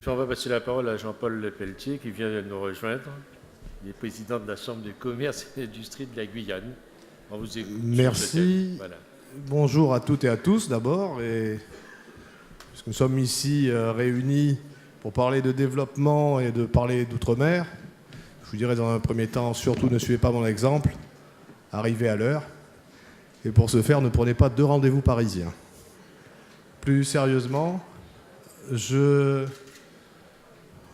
On va passer la parole à Jean-Paul Pelletier qui vient de nous rejoindre. Il est président de la Chambre de commerce et d'industrie de la Guyane. On vous écoute. Merci. Voilà. Bonjour à toutes et à tous d'abord. Puisque nous sommes ici réunis pour parler de développement et de parler d'outre-mer, je vous dirais dans un premier temps, surtout ne suivez pas mon exemple, arrivez à l'heure. Et pour ce faire, ne prenez pas 2 rendez-vous parisiens. Plus sérieusement, je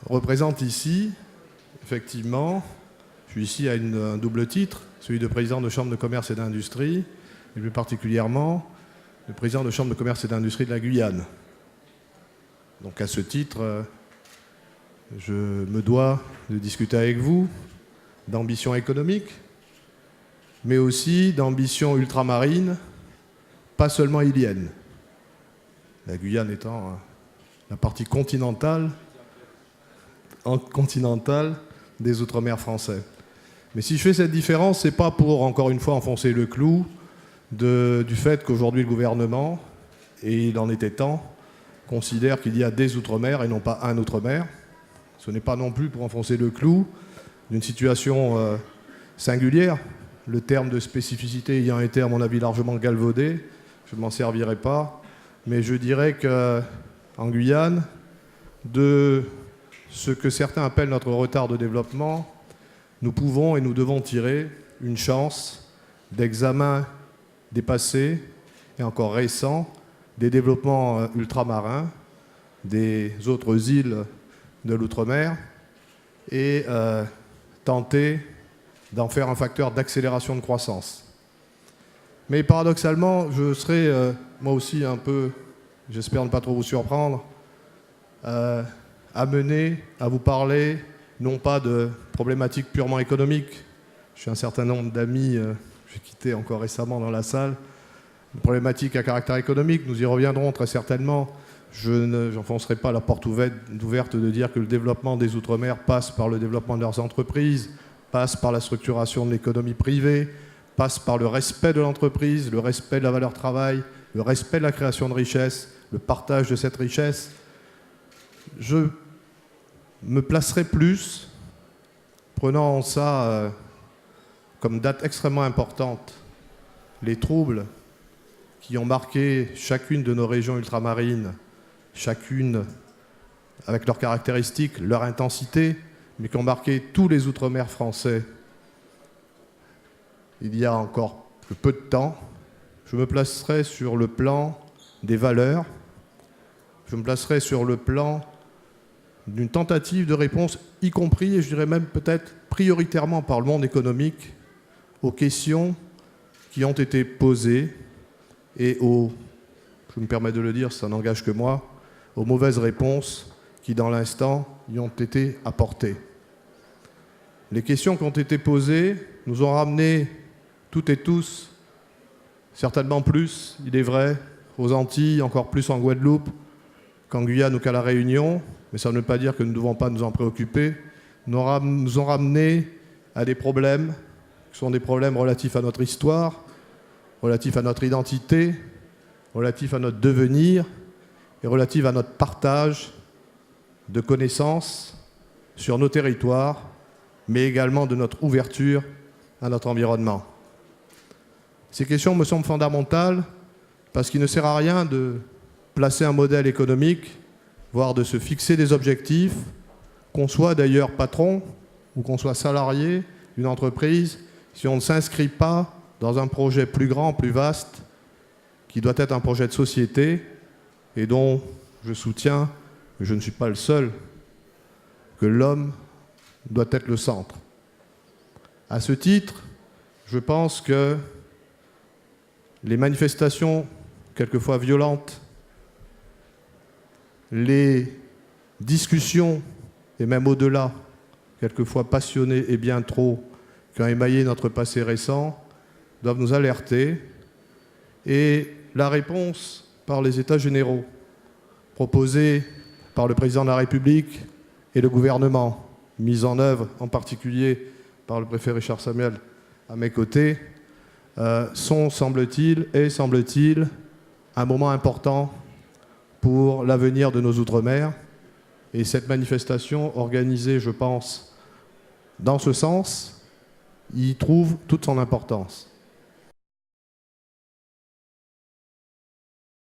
représente ici, effectivement, je suis ici à un double titre, celui de président de Chambre de commerce et d'industrie, et plus particulièrement le président de Chambre de commerce et d'industrie de la Guyane. Donc à ce titre, je me dois de discuter avec vous d'ambition économique, mais aussi d'ambition ultramarine, pas seulement ilienne. La Guyane étant la partie continentale des Outre-mer français. Mais si je fais cette différence, ce n'est pas pour, encore une fois, enfoncer le clou du fait qu'aujourd'hui le gouvernement, et il en était temps, considère qu'il y a des Outre-mer et non pas un Outre-mer. Ce n'est pas non plus pour enfoncer le clou d'une situation singulière, le terme de spécificité ayant été, à mon avis, largement galvaudé. Je ne m'en servirai pas, mais je dirais qu'en Guyane, de ce que certains appellent notre retard de développement, nous pouvons et nous devons tirer une chance d'examen des passés et encore récents des développements ultramarins des autres îles de l'outre-mer et tenter d'en faire un facteur d'accélération de croissance. Mais paradoxalement, je serai moi aussi un peu, j'espère ne pas trop vous surprendre, amené à vous parler non pas de problématiques purement économiques. J'ai un certain nombre d'amis, j'ai quitté encore récemment dans la salle, de problématiques à caractère économique, nous y reviendrons très certainement. Je n'enfoncerai pas la porte ouverte de dire que le développement des Outre-mer passe par le développement de leurs entreprises, passe par la structuration de l'économie privée, passe par le respect de l'entreprise, le respect de la valeur travail, le respect de la création de richesse, le partage de cette richesse. Je me placerai plus, prenant ça comme date extrêmement importante, les troubles qui ont marqué chacune de nos régions ultramarines, chacune avec leurs caractéristiques, leur intensité, mais qui ont marqué tous les Outre-mer français il y a encore peu de temps. Je me placerai sur le plan des valeurs, je me placerai sur le plan d'une tentative de réponse, y compris, et je dirais même peut-être prioritairement par le monde économique, aux questions qui ont été posées et je me permets de le dire, ça n'engage que moi, aux mauvaises réponses qui, dans l'instant, y ont été apportées. Les questions qui ont été posées nous ont ramenés toutes et tous, certainement plus, il est vrai, aux Antilles, encore plus en Guadeloupe, qu'en Guyane ou qu'à La Réunion, mais ça ne veut pas dire que nous ne devons pas nous en préoccuper, nous ont ramenés à des problèmes qui sont des problèmes relatifs à notre histoire, relatifs à notre identité, relatifs à notre devenir et relatifs à notre partage de connaissances sur nos territoires, mais également de notre ouverture à notre environnement. Ces questions me semblent fondamentales parce qu'il ne sert à rien de placer un modèle économique, voire de se fixer des objectifs, qu'on soit d'ailleurs patron ou qu'on soit salarié d'une entreprise, si on ne s'inscrit pas dans un projet plus grand, plus vaste, qui doit être un projet de société et dont je soutiens, mais je ne suis pas le seul, que l'homme doit être le centre. À ce titre, je pense que les manifestations, quelquefois violentes, les discussions, et même au-delà, quelquefois passionnées et bien trop, qui ont émaillé notre passé récent, doivent nous alerter. Et la réponse par les États généraux, proposée par le président de la République et le gouvernement, mise en œuvre en particulier par le préfet Richard Samuel à mes côtés, sont, semble-t-il, un moment important pour l'avenir de nos Outre-mer, Et cette manifestation, organisée, je pense, dans ce sens, y trouve toute son importance.